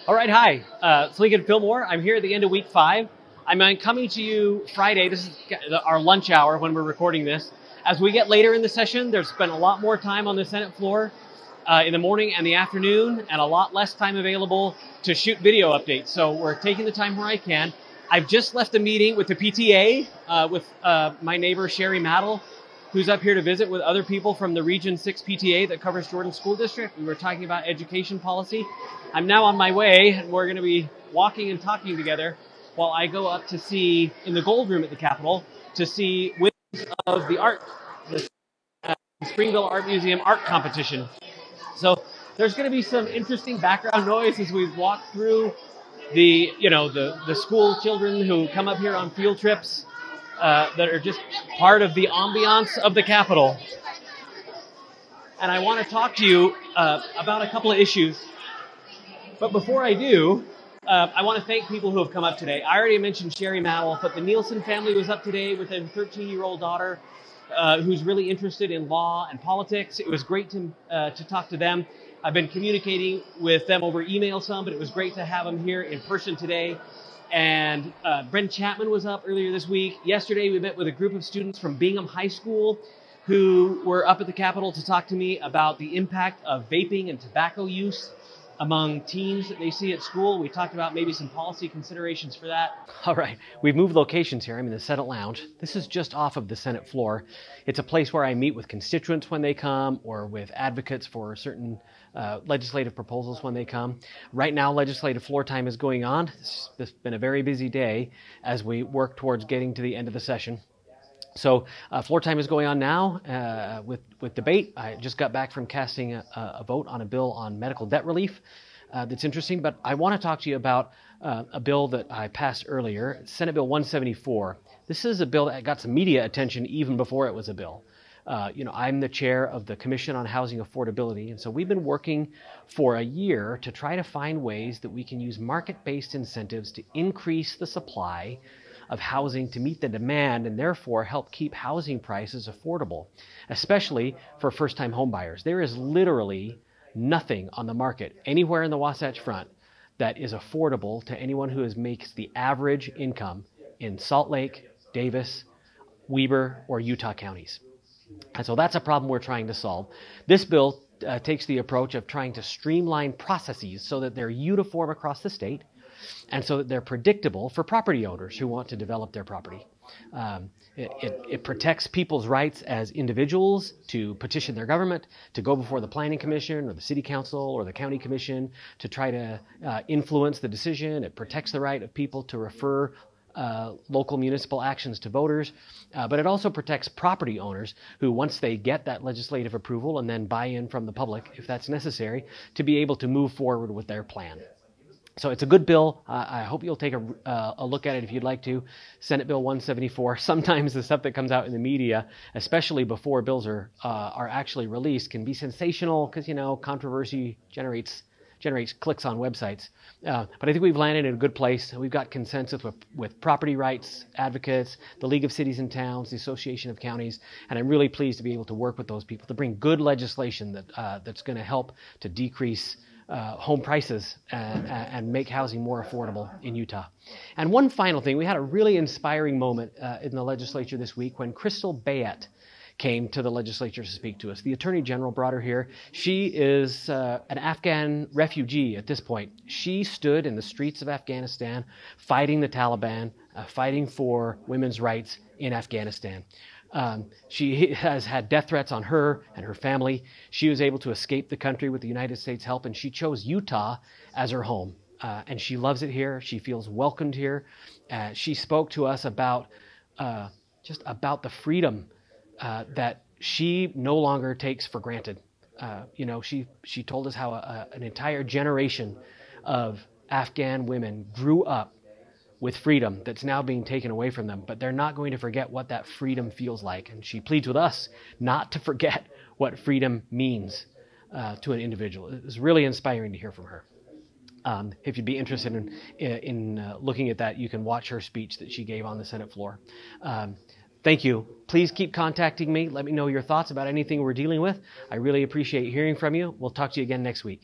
All right, hi. It's Lincoln Fillmore. I'm here at the end of week 5. I'm coming to you Friday. This is our lunch hour when we're recording this. As we get later in the session, there's been a lot more time on the Senate floor in the morning and the afternoon, and a lot less time available to shoot video updates. So we're taking the time where I can. I've just left a meeting with the PTA with my neighbor, Sherry Maddle, who's up here to visit with other people from the Region 6 PTA that covers Jordan School District. We were talking about education policy. I'm now on my way, and we're going to be walking and talking together while I go up to see, in the Gold Room at the Capitol, to see winners of the Springville Art Museum art competition. So there's going to be some interesting background noise as we walk through the school children who come up here on field trips that are just part of the ambiance of the Capitol. And I want to talk to you about a couple of issues. But before I do, I want to thank people who have come up today. I already mentioned Sherry Maddle, but the Nielsen family was up today with a 13-year-old daughter who's really interested in law and politics. It was great to talk to them. I've been communicating with them over email some, but it was great to have them here in person today. And Brent Chapman was up earlier this week. Yesterday, we met with a group of students from Bingham High School who were up at the Capitol to talk to me about the impact of vaping and tobacco use among teens that they see at school. We talked about maybe some policy considerations for that. All right, we've moved locations here. I'm in the Senate Lounge. This is just off of the Senate floor. It's a place where I meet with constituents when they come or with advocates for certain legislative proposals when they come. Right now, legislative floor time is going on. It's been a very busy day as we work towards getting to the end of the session. So floor time is going on now with debate. I just got back from casting a vote on a bill on medical debt relief that's interesting, but I want to talk to you about a bill that I passed earlier, Senate Bill 174. This is a bill that got some media attention even before it was a bill. I'm the chair of the Commission on Housing Affordability, and so we've been working for a year to try to find ways that we can use market-based incentives to increase the supply of housing to meet the demand and therefore help keep housing prices affordable, especially for first-time homebuyers. There is literally nothing on the market anywhere in the Wasatch Front that is affordable to anyone who makes the average income in Salt Lake, Davis, Weber, or Utah counties. And so that's a problem we're trying to solve. This bill takes the approach of trying to streamline processes so that they're uniform across the state and so that they're predictable for property owners who want to develop their property. It protects people's rights as individuals to petition their government, to go before the Planning Commission or the City Council or the County Commission to try to influence the decision. It protects the right of people to refer local municipal actions to voters, but it also protects property owners who, once they get that legislative approval and then buy-in from the public, if that's necessary, to be able to move forward with their plan. So it's a good bill. I hope you'll take a look at it if you'd like to. Senate Bill 174. Sometimes the stuff that comes out in the media, especially before bills are actually released, can be sensational because, controversy generates clicks on websites. But I think we've landed in a good place. We've got consensus with property rights advocates, the League of Cities and Towns, the Association of Counties, and I'm really pleased to be able to work with those people to bring good legislation that's going to help to decrease home prices and make housing more affordable in Utah. And one final thing, we had a really inspiring moment in the legislature this week when Crystal Bayet came to the legislature to speak to us. The Attorney General brought her here. She is an Afghan refugee at this point. She stood in the streets of Afghanistan fighting the Taliban, fighting for women's rights in Afghanistan. She has had death threats on her and her family. She was able to escape the country with the United States help, and she chose Utah as her home. And she loves it here. She feels welcomed here. She spoke to us about just about the freedom that she no longer takes for granted. She told us how an entire generation of Afghan women grew up with freedom that's now being taken away from them, but they're not going to forget what that freedom feels like. And she pleads with us not to forget what freedom means to an individual. It was really inspiring to hear from her. If you'd be interested in looking at that, you can watch her speech that she gave on the Senate floor. Thank you. Please keep contacting me. Let me know your thoughts about anything we're dealing with. I really appreciate hearing from you. We'll talk to you again next week.